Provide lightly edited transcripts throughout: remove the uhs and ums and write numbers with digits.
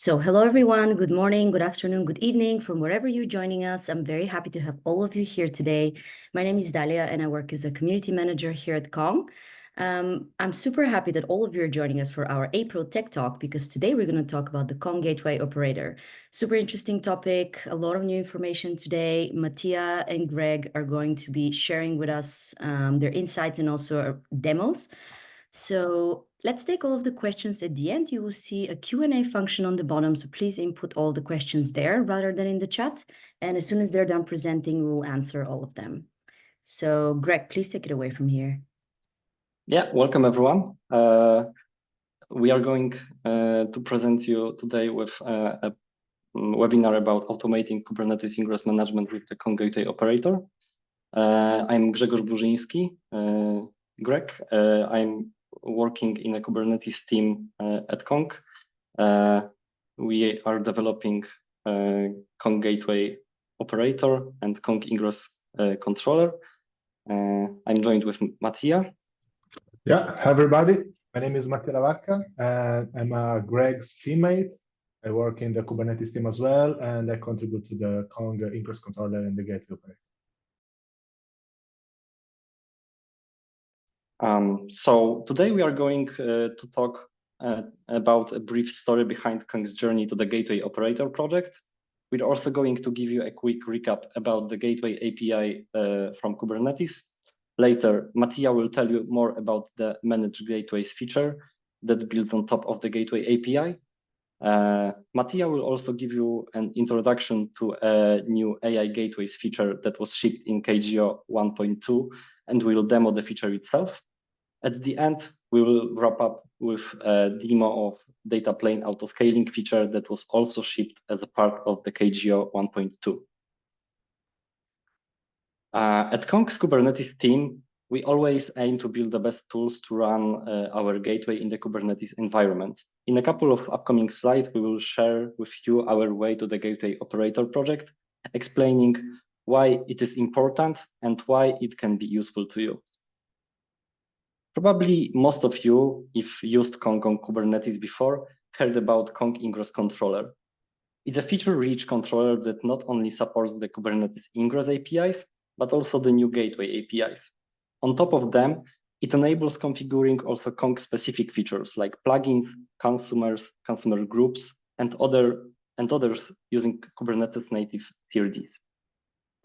So hello, everyone. Good morning, good afternoon, good evening from wherever you're joining us. I'm very happy to have all of you here today. My name is Dalia, and I work as a community manager here at Kong. I'm super happy that all of you are joining us for our April Tech Talk, because today we're going to talk about the Kong Gateway Operator. Super interesting topic, a lot of new information today. Mattia and Greg are going to be sharing with us their insights and also demos. So let's take all of the questions at the end. You will see a Q&A function on the bottom, so please input all the questions there rather than in the chat. And as soon as they're done presenting, we'll answer all of them. So Greg, please take it away from here. Yeah, welcome everyone. We are going to present you today with a webinar about automating Kubernetes ingress management with the Kong Gateway Operator. I'm Grzegorz Burzyński, Greg. I'm working in a Kubernetes team at Kong. We are developing Kong Gateway Operator and Kong Ingress Controller. I'm joined with Mattia. Yeah, hi everybody. My name is Mattia Lavacca, and I'm Greg's teammate. I work in the Kubernetes team as well, and I contribute to the Kong Ingress Controller and the Gateway Operator. So today we are going to talk about a brief story behind Kong's journey to the Gateway Operator project. We're also going to give you a quick recap about the Gateway API from Kubernetes. Later, Mattia will tell you more about the Managed Gateways feature that builds on top of the Gateway API. Mattia will also give you an introduction to a new AI Gateways feature that was shipped in KGO 1.2, and we'll demo the feature itself. At the end, we will wrap up with a demo of data plane autoscaling feature that was also shipped as a part of the KGO 1.2. At Kong's Kubernetes team, we always aim to build the best tools to run our gateway in the Kubernetes environment. In a couple of upcoming slides, we will share with you our way to the Gateway Operator project, explaining why it is important and why it can be useful to you. Probably most of you, if used Kong on Kubernetes before, heard about Kong Ingress Controller. It's a feature-rich controller that not only supports the Kubernetes Ingress APIs, but also the new Gateway APIs. On top of them, it enables configuring also Kong-specific features like plugins, consumer groups, and others using Kubernetes native CRDs.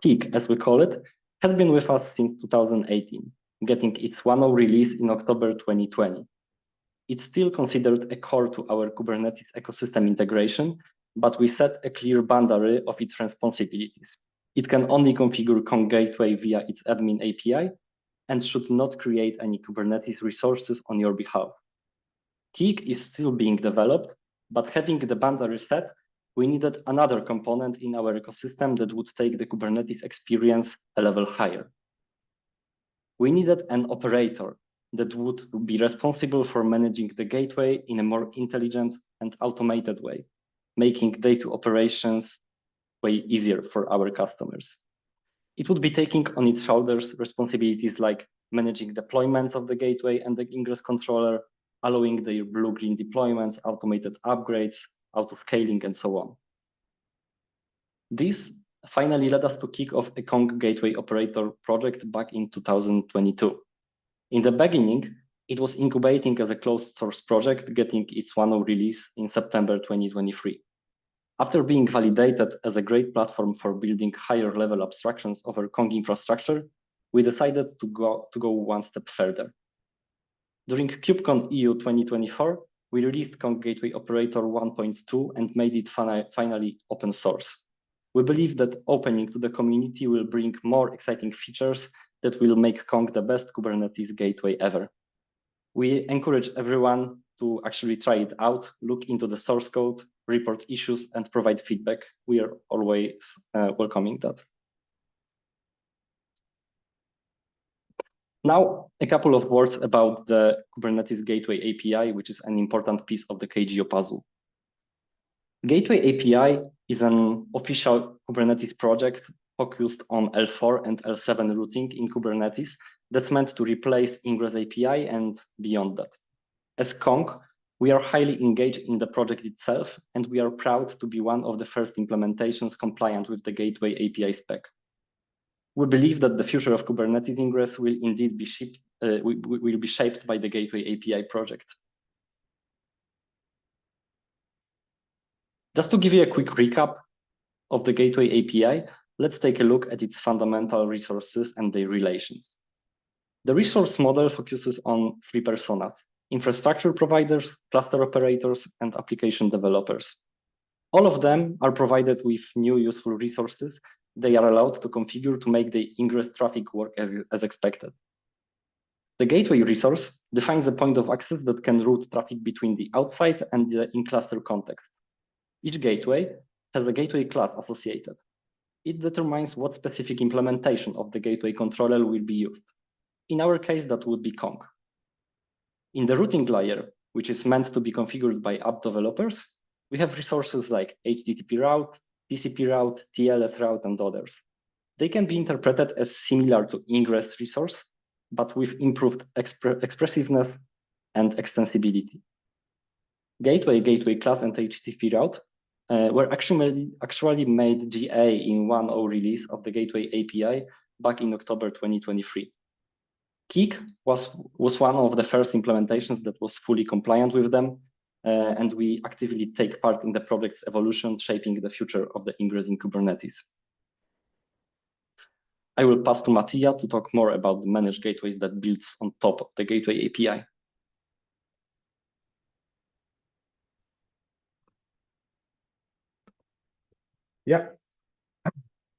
KIG, as we call it, has been with us since 2018, getting its 1.0 release in October 2020. It's still considered a core to our Kubernetes ecosystem integration, but we set a clear boundary of its responsibilities. It can only configure Kong Gateway via its admin API and should not create any Kubernetes resources on your behalf. KIG is still being developed, but having the boundary set, we needed another component in our ecosystem that would take the Kubernetes experience a level higher. We needed an operator that would be responsible for managing the gateway in a more intelligent and automated way, making day-to-day operations way easier for our customers. It would be taking on its shoulders responsibilities like managing deployment of the gateway and the Ingress controller, allowing their blue-green deployments, automated upgrades, auto-scaling, and so on. This finally led us to kick off a Kong Gateway Operator project back in 2022. In the beginning, it was incubating as a closed source project, getting its 1.0 release in September 2023. After being validated as a great platform for building higher level abstractions over Kong infrastructure, we decided to go one step further. During KubeCon EU 2024, we released Kong Gateway Operator 1.2 and made it finally open source. We believe that opening to the community will bring more exciting features that will make Kong the best Kubernetes gateway ever. We encourage everyone to actually try it out, look into the source code, report issues, and provide feedback. We are always welcoming that. Now, a couple of words about the Kubernetes Gateway API, which is an important piece of the KGO puzzle. Gateway API is an official Kubernetes project focused on L4 and L7 routing in Kubernetes that's meant to replace Ingress API and beyond that. At Kong, We are highly engaged in the project itself, and we are proud to be one of the first implementations compliant with the Gateway API spec. We believe that the future of Kubernetes Ingress will indeed be shaped by the Gateway API project. Just to give you a quick recap of the Gateway API, let's take a look at its fundamental resources and their relations. The resource model focuses on three personas: infrastructure providers, cluster operators, and application developers. All of them are provided with new useful resources they are allowed to configure to make the Ingress traffic work as expected. The gateway resource defines a point of access that can route traffic between the outside and the in-cluster context. Each gateway has a gateway class associated. It determines what specific implementation of the gateway controller will be used. In our case, that would be Kong. In the routing layer, which is meant to be configured by app developers, we have resources like HTTP route, TCP route, TLS route, and others. They can be interpreted as similar to Ingress resource, but with improved expressiveness and extensibility. Gateway class, and HTTP route were actually made GA in 1.0 release of the Gateway API back in October 2023. Kik was one of the first implementations that was fully compliant with them, and we actively take part in the project's evolution, shaping the future of the Ingress in Kubernetes. I will pass to Mattia to talk more about the managed gateways that builds on top of the Gateway API. Yeah.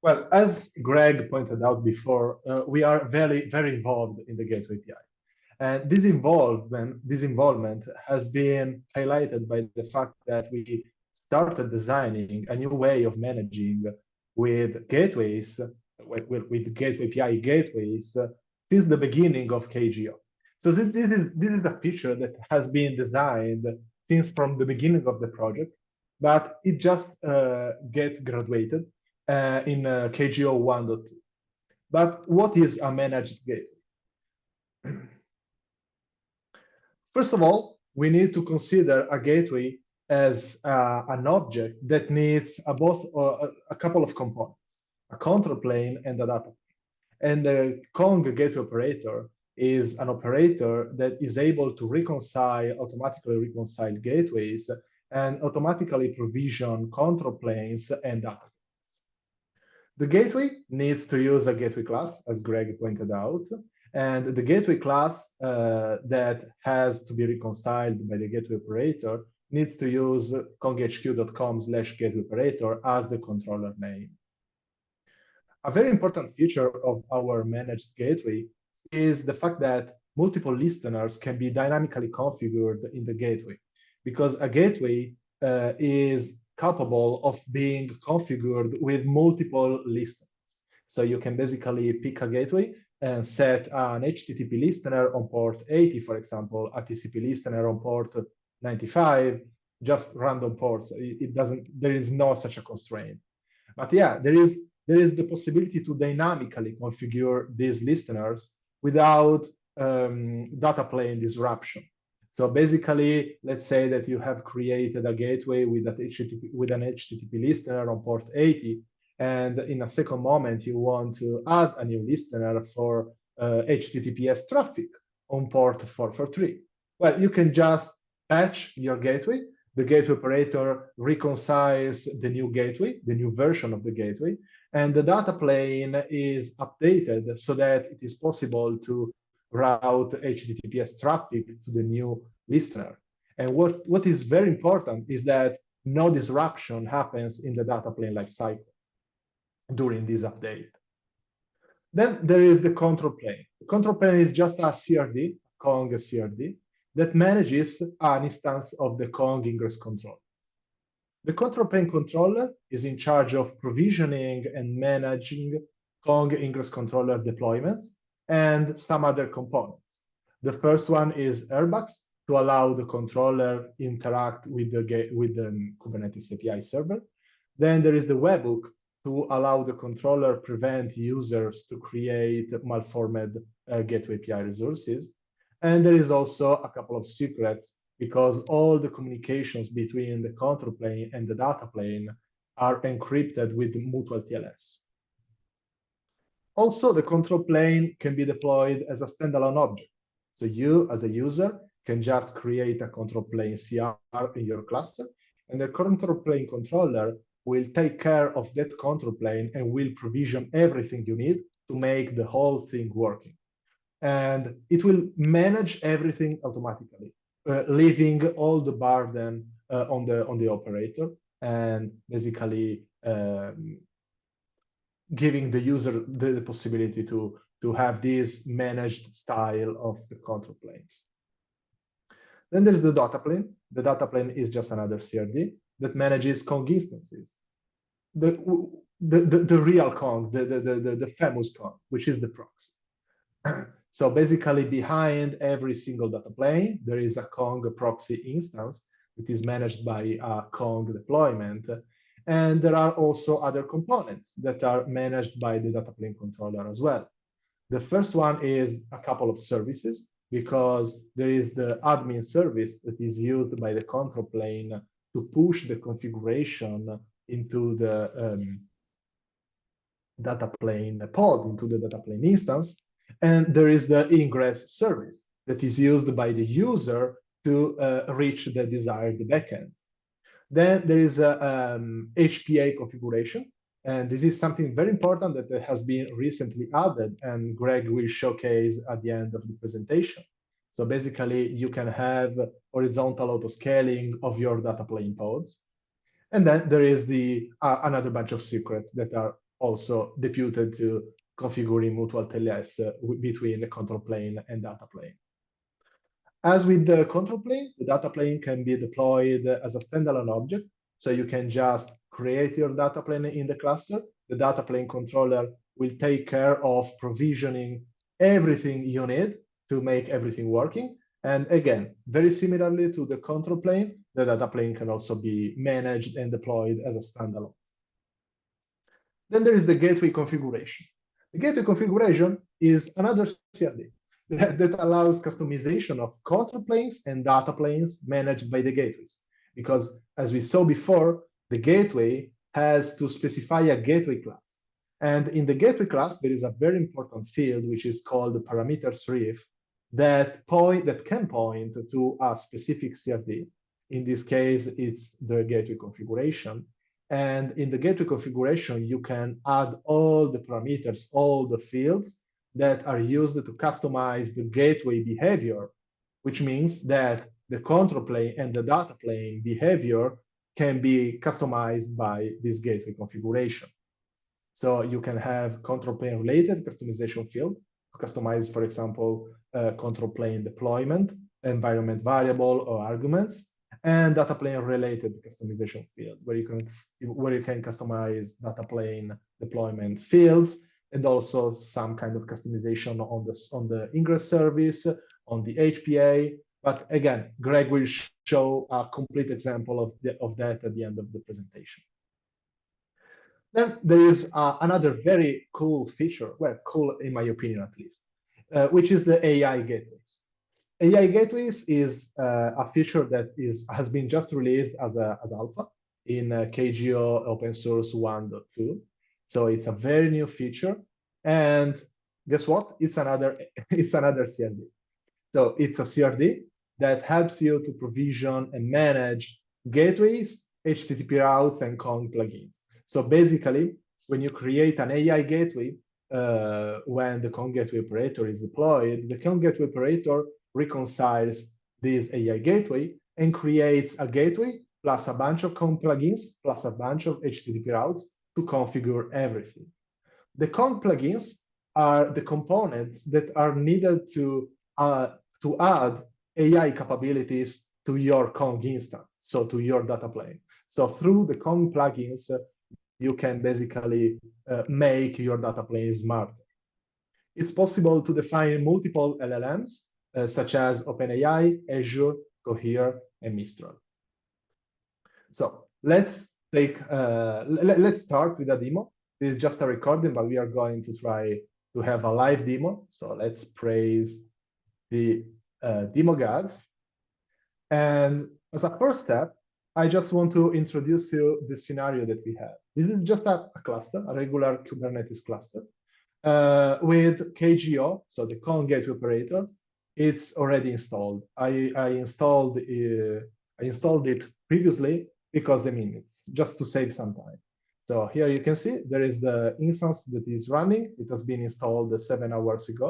Well, as Greg pointed out before, we are very, very involved in the Gateway API. And this involvement has been highlighted by the fact that we started designing a new way of managing with gateways, with Gateway API gateways, since the beginning of KGO. So this is a feature that has been designed since from the beginning of the project, but it just get graduated in KGO 1.2. But what is a managed gateway? First of all, we need to consider a gateway as an object that needs both a couple of components, a control plane and a data plane. And the Kong gateway operator is an operator that is able to automatically reconcile gateways and automatically provision control planes and data planes. The gateway needs to use a gateway class, as Greg pointed out, and the gateway class that has to be reconciled by the gateway operator needs to use konghq.com/gateway operator as the controller name. A very important feature of our managed gateway is the fact that multiple listeners can be dynamically configured in the gateway, because a gateway is capable of being configured with multiple listeners. So you can basically pick a gateway and set an HTTP listener on port 80, for example, a TCP listener on port 95, just random ports. There is no such a constraint. But yeah, there is the possibility to dynamically configure these listeners without data plane disruption. So basically, let's say that you have created a gateway with an HTTP listener on port 80, and in a second moment, you want to add a new listener for HTTPS traffic on port 443. Well, you can just patch your gateway. The gateway operator reconciles the new gateway, the new version of the gateway, and the data plane is updated so that it is possible to route HTTPS traffic to the new listener. And what is very important is that no disruption happens in the data plane lifecycle during this update. Then there is the control plane. The control plane is just a CRD, Kong CRD, that manages an instance of the Kong Ingress controller. The control plane controller is in charge of provisioning and managing Kong Ingress controller deployments and some other components. The first one is airbags to allow the controller interact with the Kubernetes API server. Then there is the webhook to allow the controller prevent users to create malformed gateway API resources. And there is also a couple of secrets because all the communications between the control plane and the data plane are encrypted with mutual TLS. Also, the control plane can be deployed as a standalone object. So you, as a user, can just create a control plane CR in your cluster, and the control plane controller will take care of that control plane and will provision everything you need to make the whole thing working. And it will manage everything automatically, leaving all the burden on the operator, and basically giving the user the possibility to have this managed style of the control planes. Then there's the data plane. The data plane is just another CRD that manages Kong instances. The real Kong, the famous Kong, which is the proxy. So basically, behind every single data plane, there is a Kong proxy instance that is managed by a Kong deployment. And there are also other components that are managed by the data plane controller as well. The first one is a couple of services, because there is the admin service that is used by the control plane to push the configuration into the data plane pod, into the data plane instance. And there is the Ingress service that is used by the user to reach the desired backend. Then there is a HPA configuration, and this is something very important that has been recently added, and Greg will showcase at the end of the presentation. So basically, you can have horizontal auto-scaling of your data plane pods. And then there is the another bunch of secrets that are also deputed to configuring mutual TLS between the control plane and data plane. As with the control plane, the data plane can be deployed as a standalone object. So you can just create your data plane in the cluster. The data plane controller will take care of provisioning everything you need to make everything working. And again, very similarly to the control plane, the data plane can also be managed and deployed as a standalone. Then there is the gateway configuration. The gateway configuration is another CRD that allows customization of control planes and data planes managed by the gateways. Because as we saw before, the gateway has to specify a gateway class. And in the gateway class, there is a very important field, which is called the parameters ref, that can point to a specific CRD. In this case, it's the gateway configuration. And in the gateway configuration, you can add all the parameters, all the fields that are used to customize the gateway behavior, which means that the control plane and the data plane behavior can be customized by this gateway configuration. So you can have control plane related customization field to customize, for example, control plane deployment, environment variable or arguments, and data plane related customization field where you can customize data plane deployment fields, and also some kind of customization on the Ingress service, on the HPA. But again, Greg will show a complete example of that at the end of the presentation. Then there is another very cool feature, well, cool in my opinion at least, which is the AI gateways. AI gateways is a feature that has been just released as alpha in KGO open source 1.2. So it's a very new feature, and guess what? It's another CRD. So it's a CRD that helps you to provision and manage gateways, HTTP routes, and Kong plugins. So basically, when you create an AI gateway, when the Kong gateway operator is deployed, the Kong gateway operator reconciles this AI gateway and creates a gateway plus a bunch of Kong plugins plus a bunch of HTTP routes to configure everything. The Kong plugins are the components that are needed to add AI capabilities to your Kong instance, so to your data plane. So through the Kong plugins, you can basically make your data plane smarter. It's possible to define multiple LLMs, such as OpenAI, Azure, Cohere, and Mistral. So let's start with a demo. This is just a recording, but we are going to try to have a live demo. So let's praise the demo gods. And as a first step, I just want to introduce you the scenario that we have. This is just a cluster, a regular Kubernetes cluster with KGO, so the Kong gateway operator. It's already installed. I installed it previously because it's just to save some time. So here you can see there is the instance that is running. It has been installed 7 hours ago.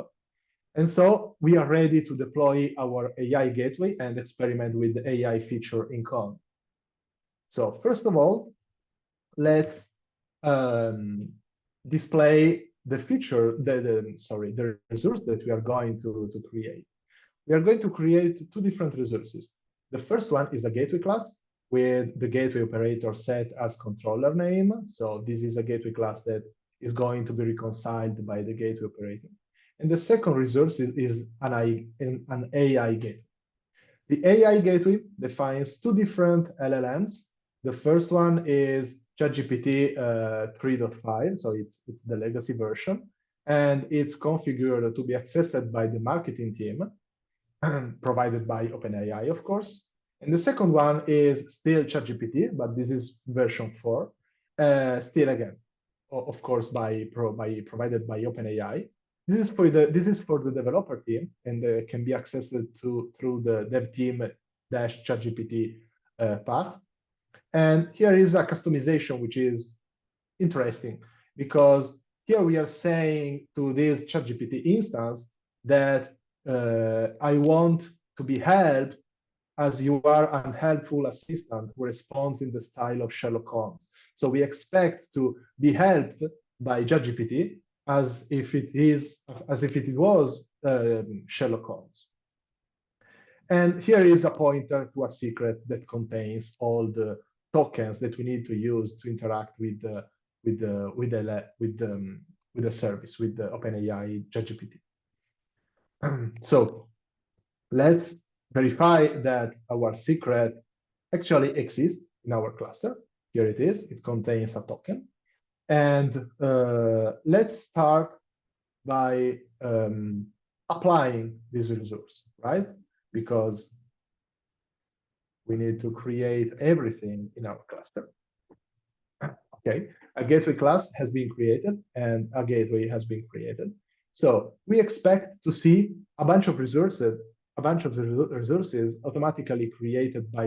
And so we are ready to deploy our AI gateway and experiment with the AI feature in Kong. So first of all, let's display the feature, the resource that we are going to create. We are going to create 2 different resources. The first one is a gateway class with the gateway operator set as controller name. So this is a gateway class that is going to be reconciled by the gateway operator. And the second resource is an AI gateway. The AI gateway defines 2 different LLMs. The first one is ChatGPT 3.5, so it's the legacy version, and it's configured to be accessed by the marketing team, provided by OpenAI, of course. And the second one is still ChatGPT, but this is version 4, still again, of course, provided by OpenAI. This is for the developer team, and can be accessed through the dev team -ChatGPT path. And here is a customization, which is interesting, because here we are saying to this ChatGPT instance that I want to be helped as you are an helpful assistant who responds in the style of Sherlock Holmes. So we expect to be helped by ChatGPT as if it was Sherlock Holmes. And here is a pointer to a secret that contains all the tokens that we need to use to interact with the service, with the OpenAI ChatGPT. So let's verify that our secret actually exists in our cluster. Here it is. It contains a token. And let's start by applying this resource, right? Because we need to create everything in our cluster. Okay, a gateway class has been created and a gateway has been created. So we expect to see a bunch of resources automatically created by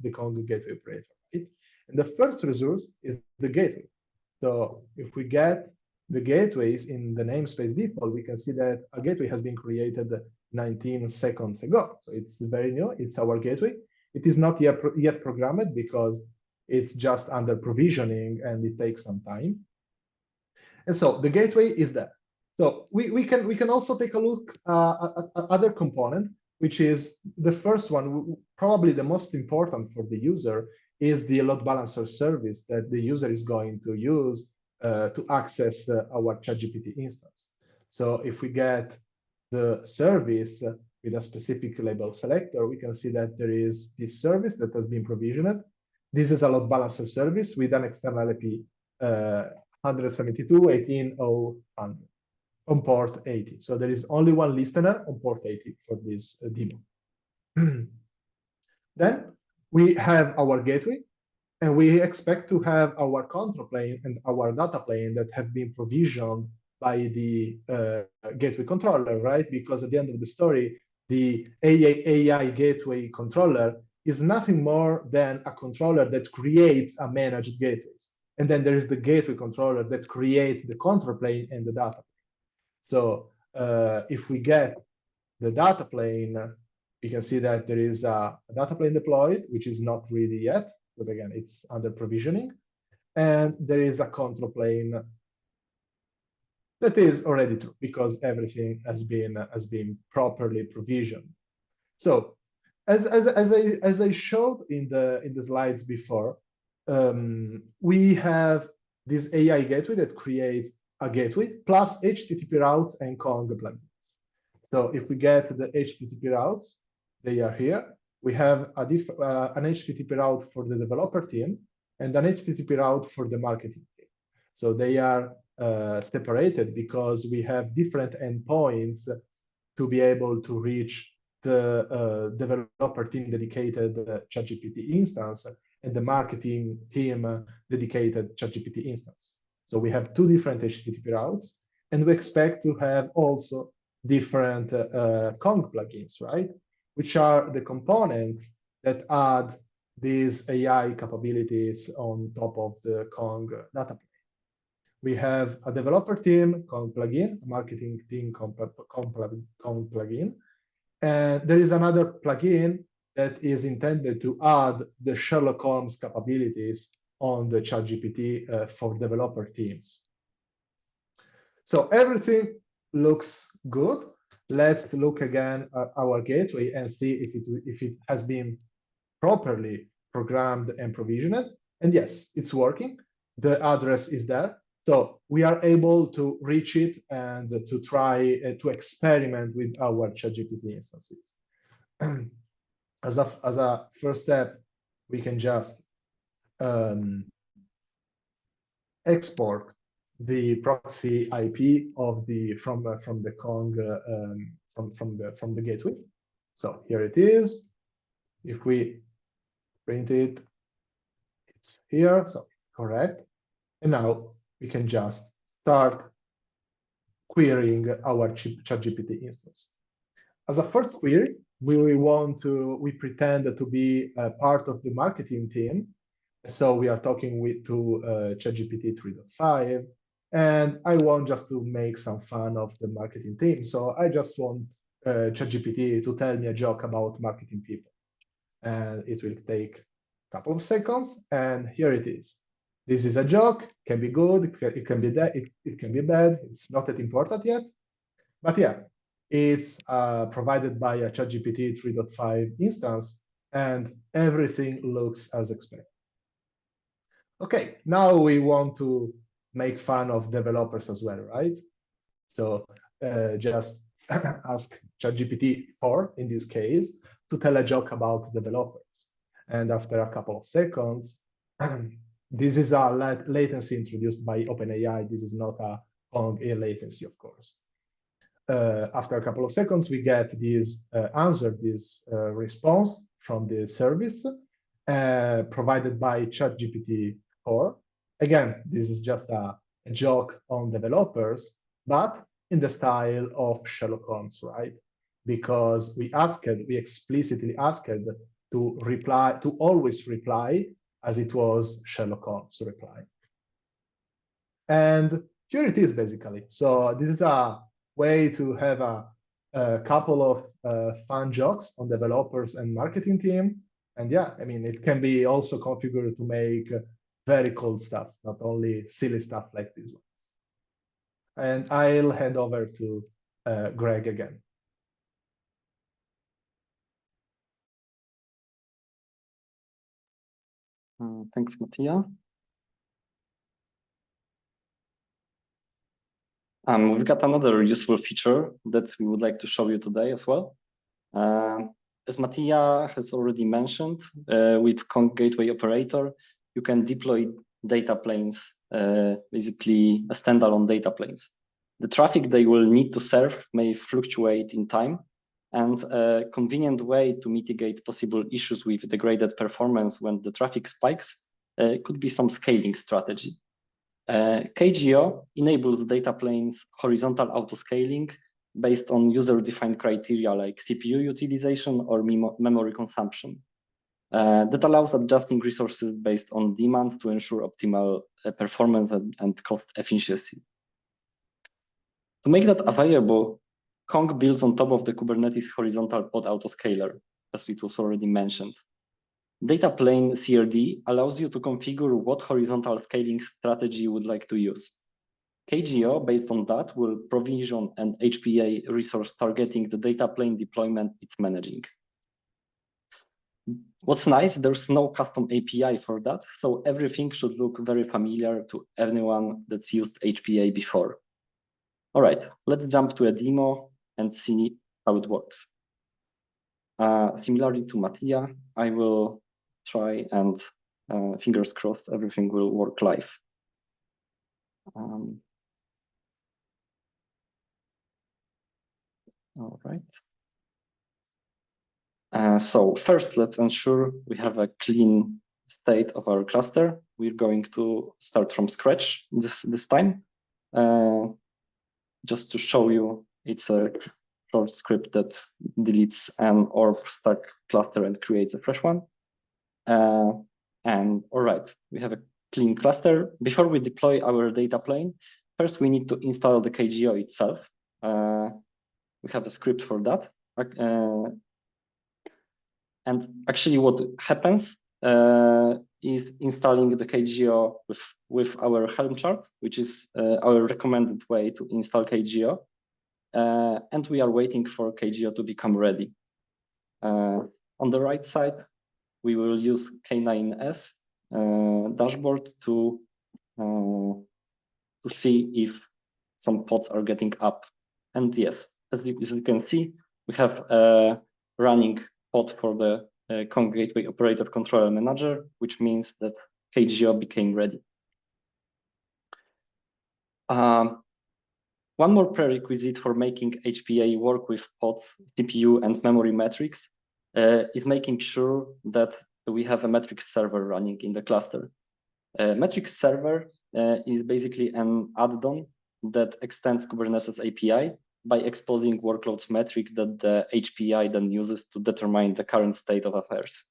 the Kong gateway operator, right? And the first resource is the gateway. So if we get the gateways in the namespace default, we can see that a gateway has been created 19 seconds ago. So it's very new. It's our gateway. It is not yet programmed because it's just under provisioning and it takes some time. And so the gateway is there. So we can also take a look at other component, which is the first one, probably the most important for the user, is the load balancer service that the user is going to use to access our ChatGPT instance. So if we get the service with a specific label selector, we can see that there is this service that has been provisioned. This is a load balancer service with an external IP 172.18.0.100 on port 80. So there is only one listener on port 80 for this demo. Then we have our gateway, and we expect to have our control plane and our data plane that have been provisioned by the gateway controller, right? Because at the end of the story, the AI gateway controller is nothing more than a controller that creates a managed gateways. And then there is the gateway controller that creates the control plane and the data plane. So if we get the data plane, we can see that there is a data plane deployed, which is not ready yet, because again, it's under provisioning. And there is a control plane that is already true because everything has been properly provisioned. So as I showed in the slides before, we have this AI gateway that creates a gateway plus HTTP routes and Kong plugins. So if we get the HTTP routes, they are here. We have an HTTP route for the developer team and an HTTP route for the marketing team. So they are separated because we have different endpoints to be able to reach the developer team dedicated ChatGPT instance and the marketing team dedicated ChatGPT instance. So we have two different HTTP routes, and we expect to have also different Kong plugins, right? Which are the components that add these AI capabilities on top of the Kong data plane. We have a developer team, Kong plugin, a marketing team, Kong plugin, and there is another plugin that is intended to add the Sherlock Holmes capabilities on the ChatGPT for developer teams. So everything looks good. Let's look again at our gateway and see if it has been properly programmed and provisioned. And yes, it's working. The address is there. So we are able to reach it and to try to experiment with our ChatGPT instances. As a first step, we can just export the proxy IP of the from the Kong from the gateway. So here it is. If we print it, it's here, so it's correct. And now we can just start querying our ChatGPT instance. As a first query, we pretend to be a part of the marketing team. So we are talking to ChatGPT 3.5, and I want just to make some fun of the marketing team. So I just want ChatGPT to tell me a joke about marketing people. And it will take a couple of seconds, and here it is. This is a joke, can be good, it can be it can be bad, it's not that important yet. But yeah, it's provided by a ChatGPT 3.5 instance, and everything looks as expected. Okay, now we want to make fun of developers as well, right? So just ask ChatGPT 4, in this case, to tell a joke about developers. And after a couple of seconds, this is a latency introduced by OpenAI. This is not a Kong latency, of course. After a couple of seconds, we get this answer, this response from the service provided by ChatGPT 4. Again, this is just a joke on developers, but in the style of Sherlock Holmes, right? Because we explicitly asked to always reply as it was Sherlock Holmes reply. And here it is, basically. So this is a way to have a couple of fun jokes on developers and marketing team. And yeah, I mean, it can be also configured to make very cool stuff, not only silly stuff like these ones. And I'll hand over to Greg again. Thanks, Mattia. We've got another useful feature that we would like to show you today as well. As Mattia has already mentioned, with Kong Gateway Operator, you can deploy data planes, basically a standalone data planes. The traffic they will need to serve may fluctuate in time, and a convenient way to mitigate possible issues with degraded performance when the traffic spikes could be some scaling strategy. KGO enables data planes horizontal autoscaling based on user-defined criteria like CPU utilization or memory consumption. That allows adjusting resources based on demand to ensure optimal performance and cost efficiency. To make that available, Kong builds on top of the Kubernetes horizontal pod autoscaler, as it was already mentioned. Data plane CRD allows you to configure what horizontal scaling strategy you would like to use. KGO, based on that, will provision an HPA resource targeting the data plane deployment it's managing. What's nice, there's no custom API for that, so everything should look very familiar to anyone that's used HPA before. All right, let's jump to a demo and see how it works. Similarly to Mattia, I will try and fingers crossed, everything will work live. All right. So first, let's ensure we have a clean state of our cluster. We're going to start from scratch this time. Just to show you, it's a short script that deletes an orb stack cluster and creates a fresh one. And all right, we have a clean cluster. Before we deploy our data plane, first we need to install the KGO itself. We have a script for that. And actually what happens is installing the KGO with our Helm chart, which is our recommended way to install KGO. And we are waiting for KGO to become ready. On the right side, we will use K9S dashboard to see if some pods are getting up. And yes, as you can see, we have a running pod for the Kong Gateway Operator Controller Manager, which means that KGO became ready. One more prerequisite for making HPA work with pod, CPU, and memory metrics is making sure that we have a metrics server running in the cluster. Metrics server is basically an add-on that extends Kubernetes API by exposing workloads metric that the HPI then uses to determine the current state of affairs.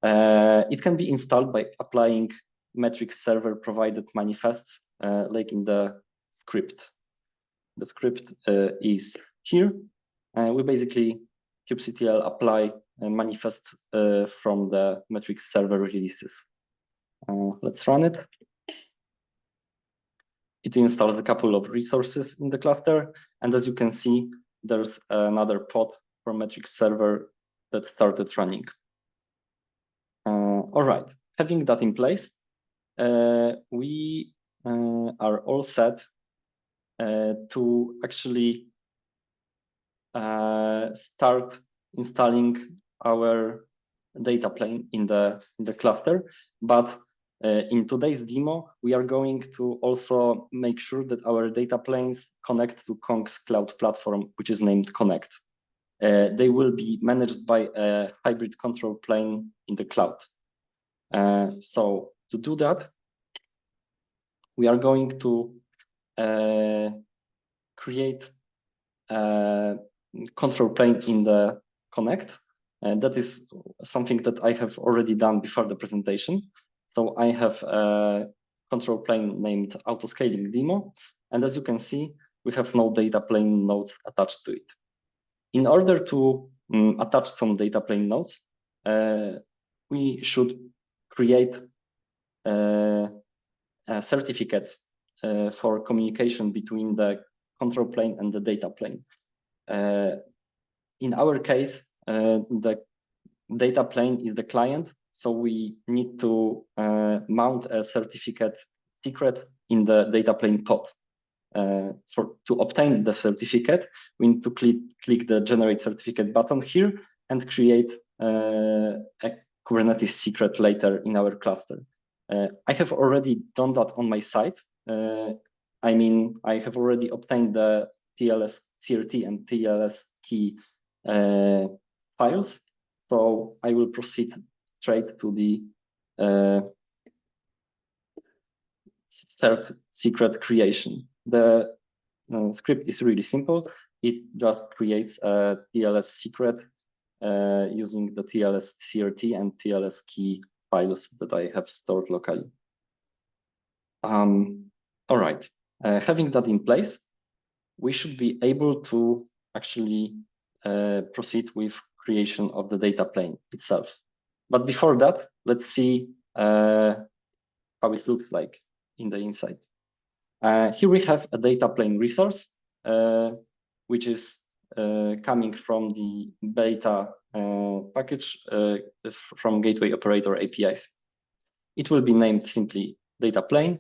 It can be installed by applying metrics server provided manifests like in the script. The script is here. We basically kubectl apply manifests from the metrics server releases. Let's run it. It installs a couple of resources in the cluster. And as you can see, there's another pod from metrics server that started running. All right, having that in place, we are all set to actually start installing our data plane in the cluster. But in today's demo, we are going to also make sure that our data planes connect to Kong's cloud platform, which is named Connect. They will be managed by a hybrid control plane in the cloud. So to do that, we are going to create a control plane in the Connect. And that is something that I have already done before the presentation. So I have a control plane named autoscaling demo. And as you can see, we have no data plane nodes attached to it. In order to attach some data plane nodes, we should create certificates for communication between the control plane and the data plane. In our case, the data plane is the client, so we need to mount a certificate secret in the data plane pod. To obtain the certificate, we need to click the generate certificate button here and create a Kubernetes secret later in our cluster. I have already done that on my site. I mean, I have already obtained the TLS CRT and TLS key files. So I will proceed straight to the cert secret creation. The script is really simple. It just creates a TLS secret using the TLS CRT and TLS key files that I have stored locally. All right, having that in place, we should be able to actually proceed with creation of the data plane itself. But before that, let's see how it looks like in the inside. Here we have a data plane resource, which is coming from the beta package from Gateway Operator APIs. It will be named simply data plane.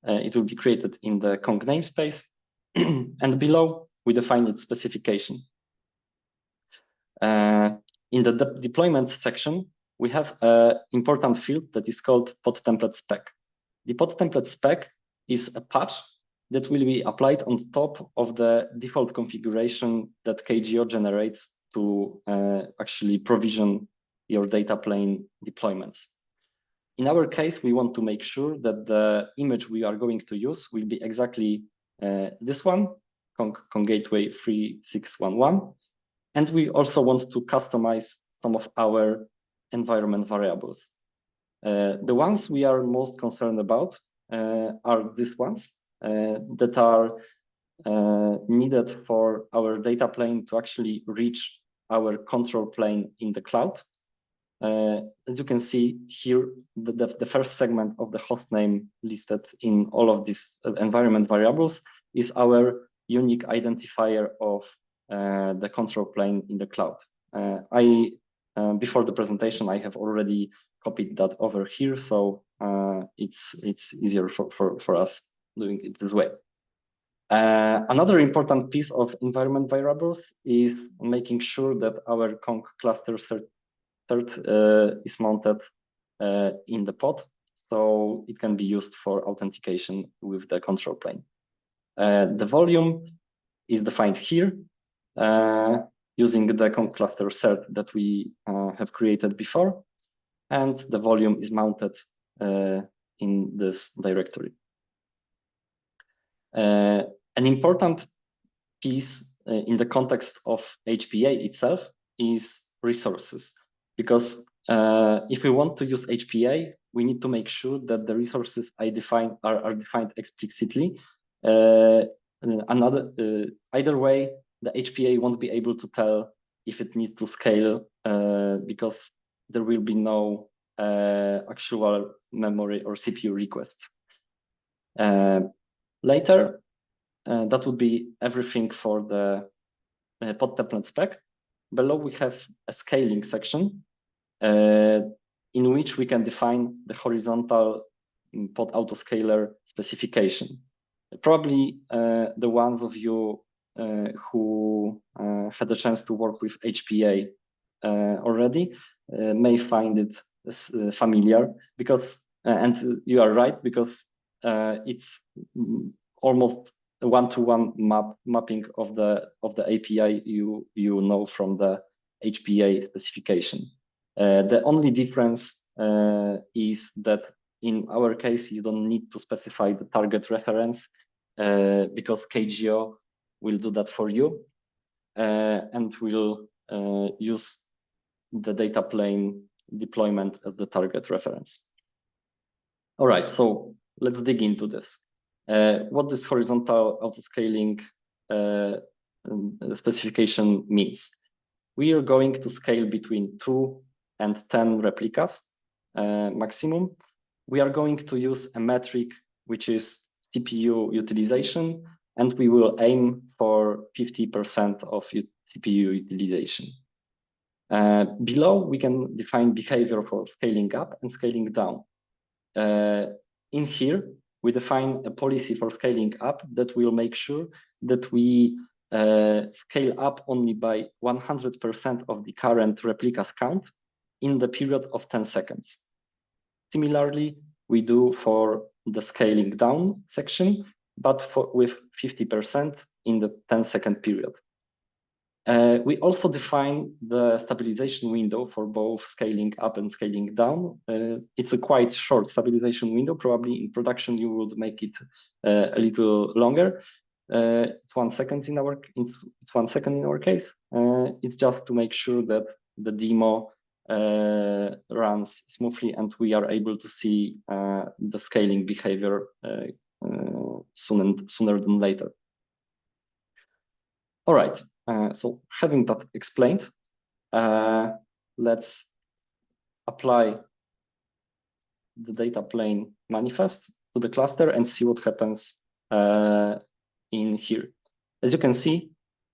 It will be created in the Kong namespace. And below, we define its specification. In the deployment section, we have an important field that is called pod template spec. The pod template spec is a patch that will be applied on top of the default configuration that KGO generates to actually provision your data plane deployments. In our case, we want to make sure that the image we are going to use will be exactly this one, Kong Gateway 3611. And we also want to customize some of our environment variables. The ones we are most concerned about are these ones that are needed for our data plane to actually reach our control plane in the cloud. As you can see here, the first segment of the hostname listed in all of these environment variables is our unique identifier of the control plane in the cloud. Before the presentation, I have already copied that over here, so it's easier for us doing it this way. Another important piece of environment variables is making sure that our Kong cluster cert is mounted in the pod, so it can be used for authentication with the control plane. The volume is defined here using the Kong cluster cert that we have created before, and the volume is mounted in this directory. An important piece in the context of HPA itself is resources, because if we want to use HPA, we need to make sure that the resources are defined explicitly. Either way, the HPA won't be able to tell if it needs to scale because there will be no actual memory or CPU requests. Later, that would be everything for the pod template spec. Below, we have a scaling section in which we can define the horizontal pod autoscaler specification. Probably the ones of you who had the chance to work with HPA already may find it familiar, because and you are right, because it's almost a one-to-one mapping of the API you know from the HPA specification. The only difference is that in our case, you don't need to specify the target reference because KGO will do that for you and will use the data plane deployment as the target reference. All right, so let's dig into this. What this horizontal autoscaling specification means. We are going to scale between 2 and 10 replicas maximum. We are going to use a metric which is CPU utilization, and we will aim for 50% of CPU utilization. Below, we can define behavior for scaling up and scaling down. In here, we define a policy for scaling up that will make sure that we scale up only by 100% of the current replicas count in the period of 10 seconds. Similarly, we do for the scaling down section, but with 50% in the 10-second period. We also define the stabilization window for both scaling up and scaling down. It's a quite short stabilization window. Probably in production, you would make it a little longer. It's 1 second in our case. It's just to make sure that the demo runs smoothly and we are able to see the scaling behavior sooner than later. All right. So having that explained, let's apply the data plane manifest to the cluster and see what happens in here. As you can see,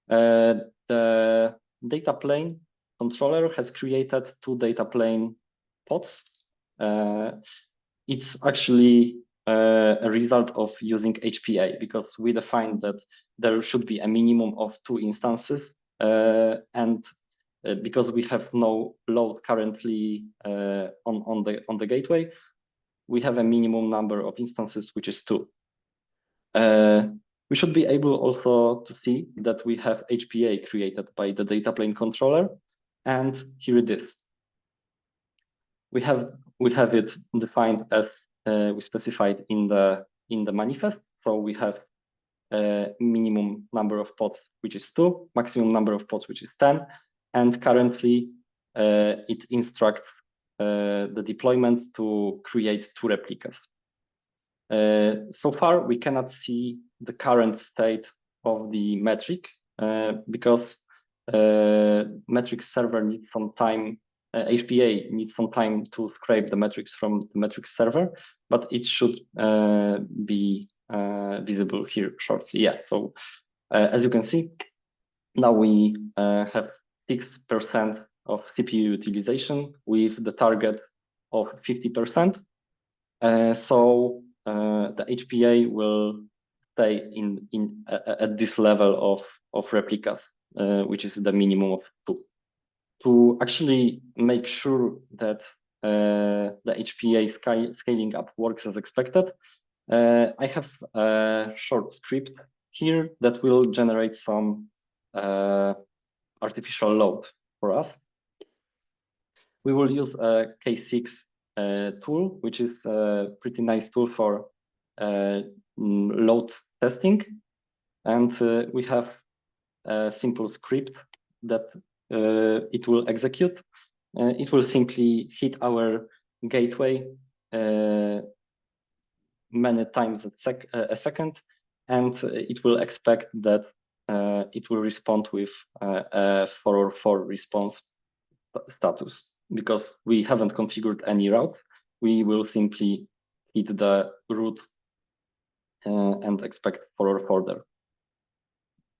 the data plane controller has created 2 data plane pods. It's actually a result of using HPA, because we defined that there should be a minimum of 2 instances, and because we have no load currently on the gateway, we have a minimum number of instances, which is 2. We should be able also to see that we have HPA created by the data plane controller, and here it is. We have it defined as we specified in the manifest. So we have a minimum number of pods, which is 2, maximum number of pods, which is 10, and currently it instructs the deployment to create 2 replicas. So far, we cannot see the current state of the metric because metric server needs some time. HPA needs some time to scrape the metrics from the metrics server, but it should be visible here shortly. Yeah. So as you can see, now we have 6% of CPU utilization with the target of 50%. So the HPA will stay at this level of replicas, which is the minimum of 2. To actually make sure that the HPA scaling up works as expected, I have a short script here that will generate some artificial load for us. We will use a K6 tool, which is a pretty nice tool for load testing. And we have a simple script that it will execute. It will simply hit our gateway many times a second, and it will expect that it will respond with a 404 response status. Because we haven't configured any route, we will simply hit the route and expect 404 there.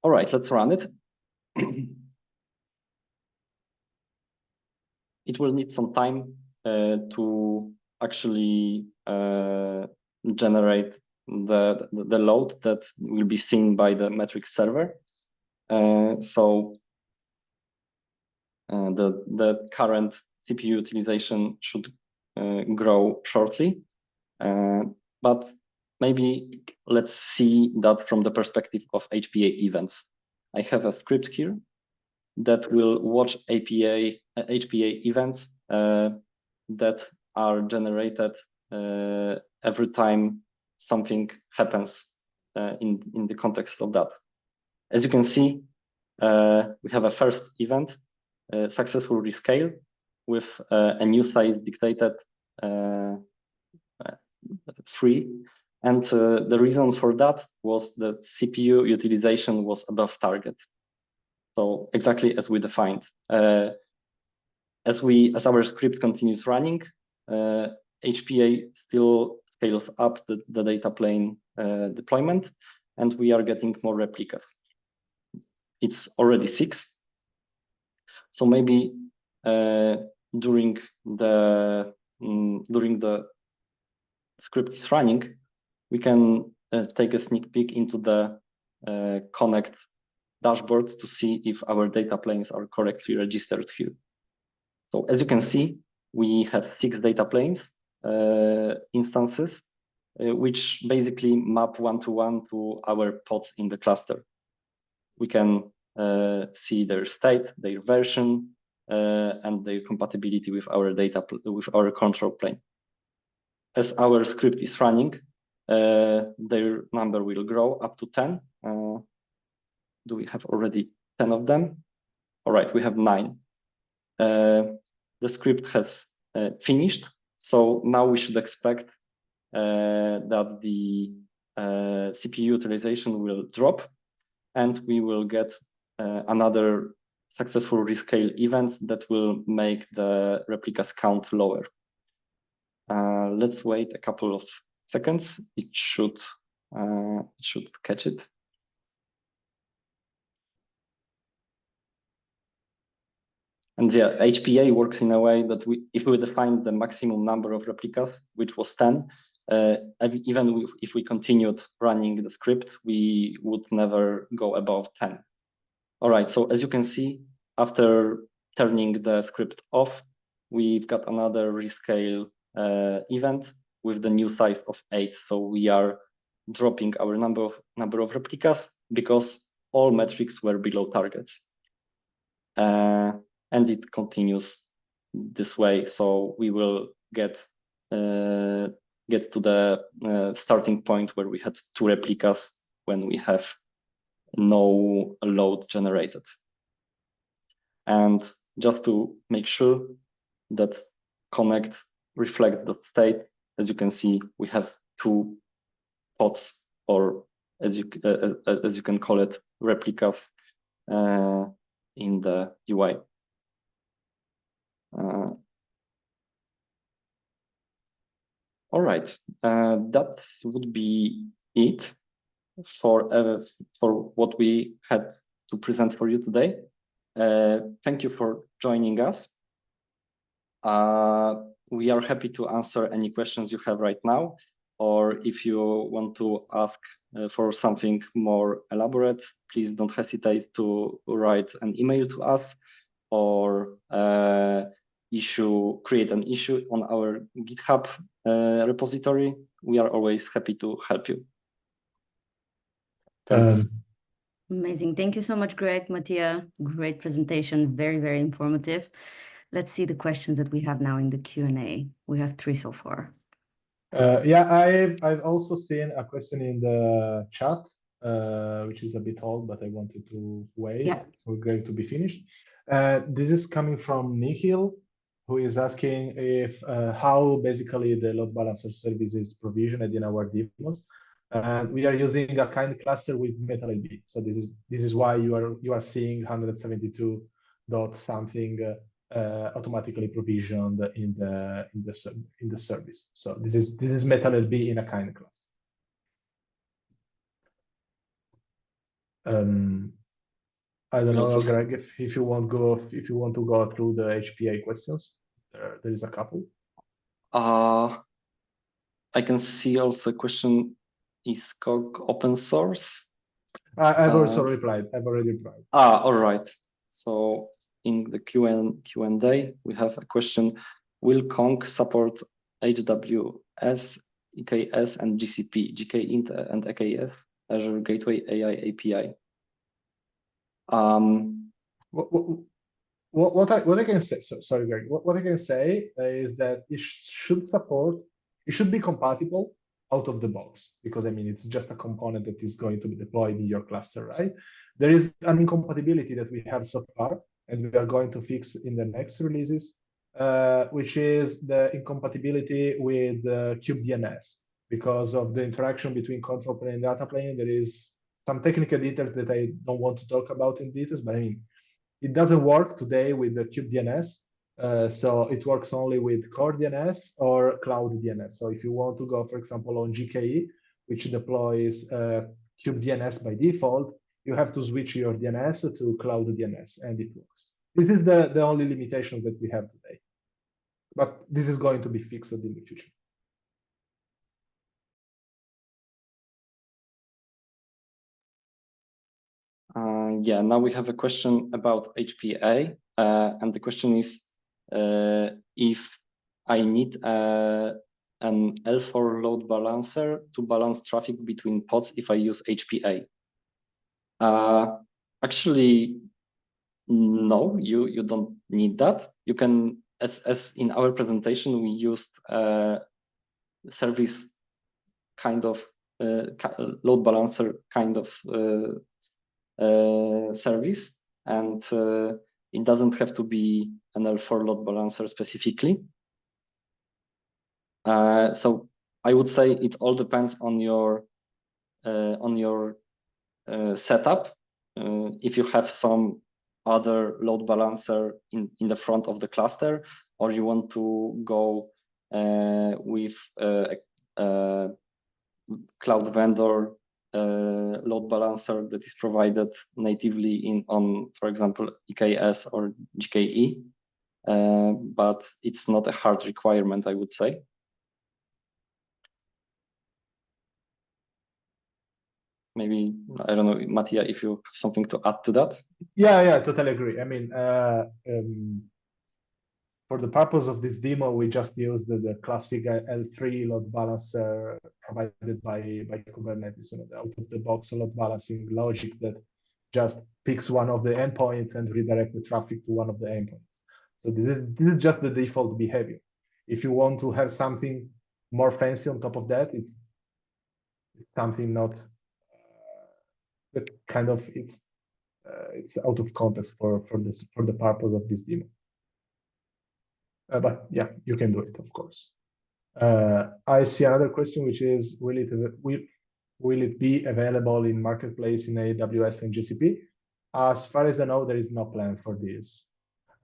All right, let's run it. It will need some time to actually generate the load that will be seen by the metrics server. So the current CPU utilization should grow shortly, but maybe let's see that from the perspective of HPA events. I have a script here that will watch HPA events that are generated every time something happens in the context of that. As you can see, we have a first event, successful rescale with a new size dictated 3. And the reason for that was that CPU utilization was above target. So exactly as we defined. As our script continues running, HPA still scales up the data plane deployment, and we are getting more replicas. It's already 6. So maybe during the script is running, we can take a sneak peek into the Connect dashboards to see if our data planes are correctly registered here. So as you can see, we have 6 data planes instances, which basically map one-to-one to our pods in the cluster. We can see their state, their version, and their compatibility with our control plane. As our script is running, their number will grow up to 10. Do we have already 10 of them? All right, we have 9. The script has finished, so now we should expect that the CPU utilization will drop, and we will get another successful rescale events that will make the replicas count lower. Let's wait a couple of seconds. It should catch it. And yeah, HPA works in a way that if we define the maximum number of replicas, which was 10, even if we continued running the script, we would never go above 10. All right, so as you can see, after turning the script off, we've got another rescale event with the new size of 8. So we are dropping our number of replicas because all metrics were below targets. And it continues this way. So we will get to the starting point where we had 2 replicas when we have no load generated. And just to make sure that connect reflect the state, as you can see, we have 2 pods, or as you can call it, replicas in the UI. All right, that would be it for what we had to present for you today. Thank you for joining us. We are happy to answer any questions you have right now, or if you want to ask for something more elaborate, please don't hesitate to write an email to us, or create an issue on our GitHub repository. We are always happy to help you. Thanks. Amazing. Thank you so much, Greg, Mattia. Great presentation. Very, very informative. Let's see the questions that we have now in the Q&A. We have 3 so far. Yeah, I've also seen a question in the chat, which is a bit old, but I wanted to wait for Greg to be finished. This is coming from Nikhil, who is asking if how basically the load balancer service is provisioned in our demos. We are using a kind cluster with metal-LB. So this is why you are seeing 172 dot something automatically provisioned in the service. So this is metal-LB in a kind class. I don't know, Greg, if you want to go through the HPA questions. There is a couple. I can see also a question: is Kong open source? I've also replied. I've already replied. All right. So in the Q&A, we have a question: will Kong support AWS, EKS, and GCP, GKInt and EKS, Azure Gateway AI API? What I can say, sorry, Greg. What I can say is that it should be compatible out of the box, because I mean it's just a component that is going to be deployed in your cluster, right? There is an incompatibility that we have so far, and we are going to fix in the next releases, which is the incompatibility with kubedns. Because of the interaction between control plane and data plane, there is some technical details that I don't want to talk about in details, but I mean, it doesn't work today with the kubedns. So it works only with core DNS or cloud DNS. So if you want to go, for example, on GKE, which deploys kubedns by default, you have to switch your DNS to cloud DNS, and it works. This is the only limitation that we have today. But this is going to be fixed in the future. Yeah, now we have a question about HPA, and the question is if I need an L4 load balancer to balance traffic between pods if I use HPA. Actually, no, you don't need that. You can, as in our presentation, we used service kind of load balancer kind of service, and it doesn't have to be an L4 load balancer specifically. So I would say it all depends on your setup. If you have some other load balancer in the front of the cluster, or you want to go with a cloud vendor load balancer that is provided natively on, for example, EKS or GKE, but it's not a hard requirement, I would say. Maybe, I don't know, Mattia, if you have something to add to that. Yeah, totally agree. I mean, for the purpose of this demo, we just used the classic L3 load balancer provided by Kubernetes, the out-of-the-box load balancing logic that just picks one of the endpoints and redirect the traffic to one of the endpoints. So this is just the default behavior. If you want to have something more fancy on top of that, it's something not that kind of it's out of context for the purpose of this demo. But yeah, you can do it, of course. I see another question, which is, will it be available in marketplace in AWS and GCP? As far as I know, there is no plan for this.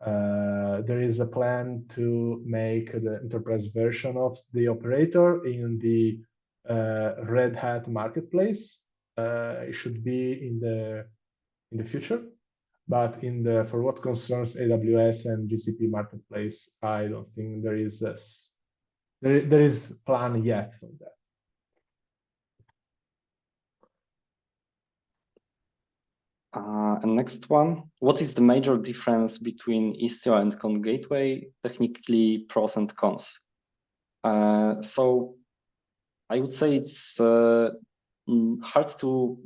There is a plan to make the enterprise version of the operator in the Red Hat marketplace. It should be in the future. But for what concerns AWS and GCP marketplace, I don't think there is plan yet for that. And next one, what is the major difference between Istio and Kong Gateway? Technically, pros and cons. So I would say it's hard to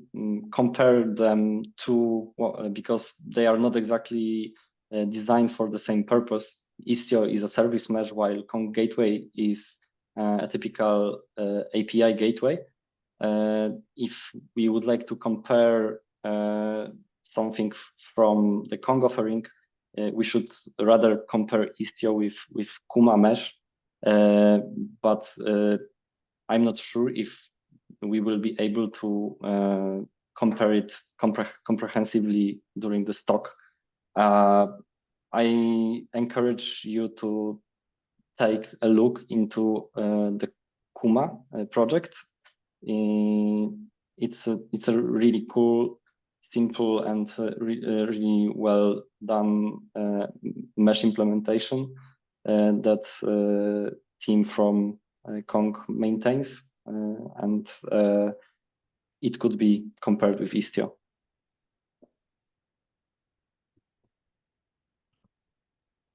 compare them to, because they are not exactly designed for the same purpose. Istio is a service mesh, while Kong Gateway is a typical API gateway. If we would like to compare something from the Kong offering, we should rather compare Istio with Kuma mesh, but I'm not sure if we will be able to compare it comprehensively during this talk. I encourage you to take a look into the Kuma project. It's a really cool, simple, and really well done mesh implementation that team from Kong maintains, and it could be compared with Istio.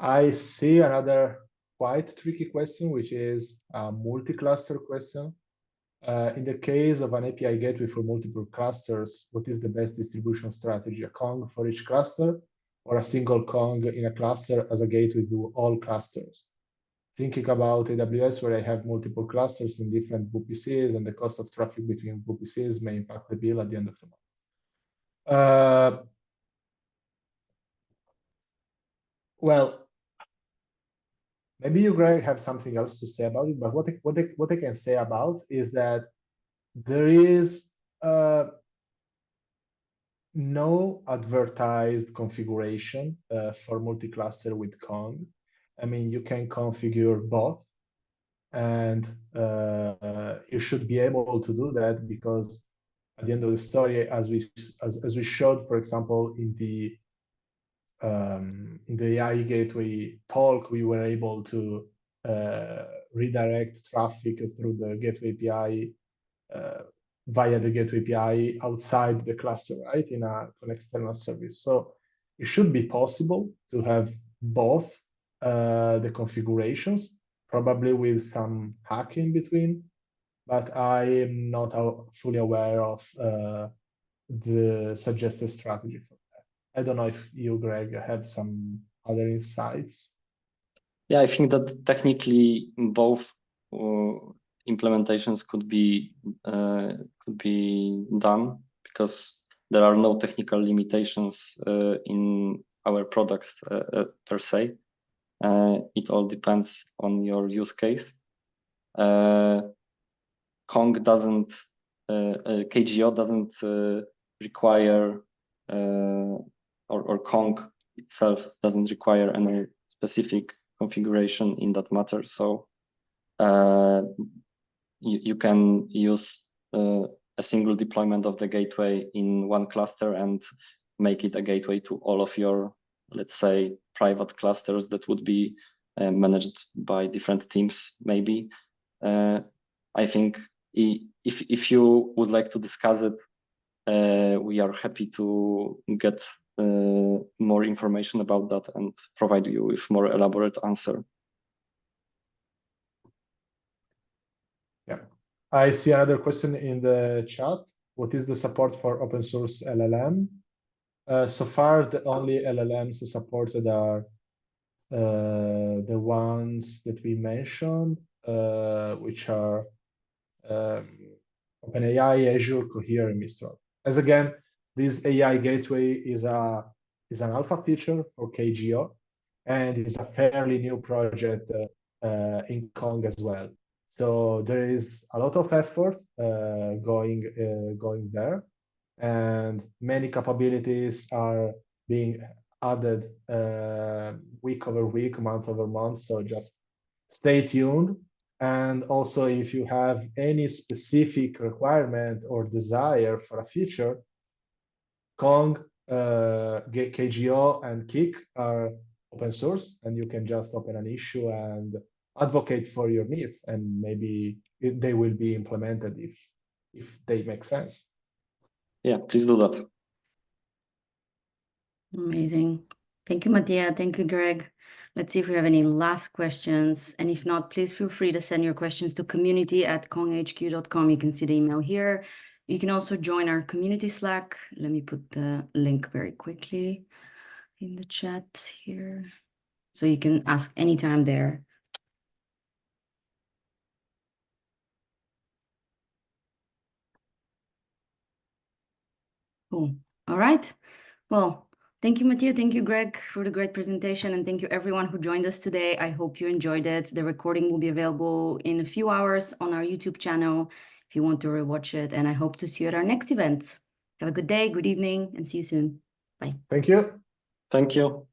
I see another quite tricky question, which is a multi-cluster question. In the case of an API gateway for multiple clusters, what is the best distribution strategy? A Kong for each cluster, or a single Kong in a cluster as a gateway to all clusters? Thinking about AWS, where I have multiple clusters in different VPCs, and the cost of traffic between VPCs may impact the bill at the end of the month. Well, maybe you, Greg, have something else to say about it, but what I can say about is that there is no advertised configuration for multi-cluster with Kong. I mean, you can configure both, and you should be able to do that, because at the end of the story, as we showed, for example, in the AI gateway talk, we were able to redirect traffic through the gateway API via the gateway API outside the cluster, right, in an external service. So it should be possible to have both the configurations, probably with some hack in between, but I am not fully aware of the suggested strategy for that. I don't know if you, Greg, have some other insights. Yeah, I think that technically both implementations could be done, because there are no technical limitations in our products per se. It all depends on your use case. Kong doesn't, KGO doesn't require, or Kong itself doesn't require any specific configuration in that matter. So you can use a single deployment of the gateway in one cluster and make it a gateway to all of your, let's say, private clusters that would be managed by different teams, maybe. I think if you would like to discuss it, we are happy to get more information about that and provide you with more elaborate answer. Yeah, I see another question in the chat. What is the support for open source LLM? So far, the only LLMs supported are the ones that we mentioned, which are OpenAI, Azure, Cohere, and Mistral. As again, this AI gateway is an alpha feature for KGO, and it's a fairly new project in Kong as well. So there is a lot of effort going there, and many capabilities are being added week over week, month over month. So just stay tuned. And also, if you have any specific requirement or desire for a feature, Kong, KGO, and Kik are open source, and you can just open an issue and advocate for your needs, and maybe they will be implemented if they make sense. Yeah, please do that. Amazing. Thank you, Mattia. Thank you, Greg. Let's see if we have any last questions. And if not, please feel free to send your questions to community@konghq.com. You can see the email here. You can also join our community Slack. Let me put the link very quickly in the chat here. So you can ask anytime there. Cool. All right. Well, thank you, Mattia. Thank you, Greg, for the great presentation. And thank you, everyone who joined us today. I hope you enjoyed it. The recording will be available in a few hours on our YouTube channel if you want to rewatch it. And I hope to see you at our next event. Have a good day, good evening, and see you soon. Bye. Thank you. Thank you.